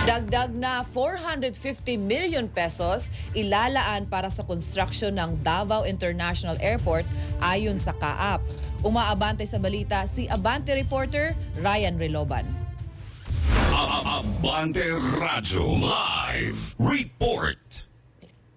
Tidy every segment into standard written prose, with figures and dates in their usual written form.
Dagdag na 450 million pesos ilalaan para sa construction ng Davao International Airport ayon sa CAAP. Umaabante sa balita si Abante reporter Ryan Reloban. Abante Radyo Live Report.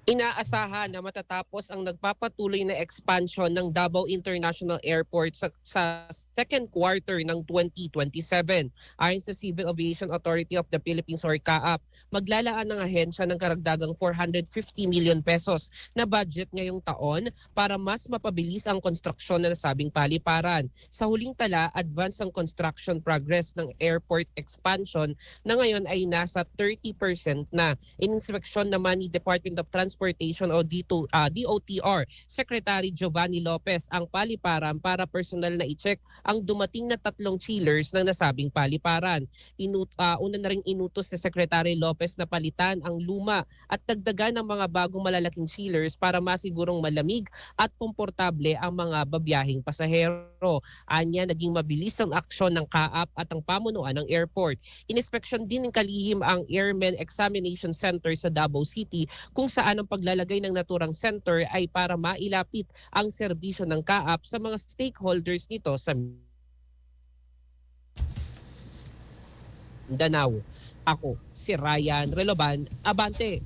Inaasahan na matatapos ang nagpapatuloy na expansion ng Davao International Airport sa second quarter ng 2027. Ayon sa Civil Aviation Authority of the Philippines or CAAP, maglalaan ng ahensya ng karagdagang 450 million pesos na budget ngayong taon para mas mapabilis ang konstruksyon na nasabing paliparan. Sa huling tala, advance ang construction progress ng airport expansion na ngayon ay nasa 30% na. Ininspeksyon naman ni Department of Transportation o DOTR Secretary Giovanni Lopez ang paliparan para personal na i-check ang dumating na 3 chillers ng nasabing paliparan. Una na ring inutos ni Secretary Lopez na palitan ang luma at dagdagan ng mga bagong malalaking chillers para masigurong malamig at komportable ang mga babiyahing pasahero. Anya, naging mabilis ang aksyon ng CAAP at ang pamunuan ng airport. Ininspeksyon din ng kalihim ang Airmen Examination Center sa Davao City kung saan ang paglalagay ng naturang center ay para mailapit ang serbisyo ng CAAP sa mga stakeholders nito sa Mindanao. Ako, si Ryan Reloban, Abante.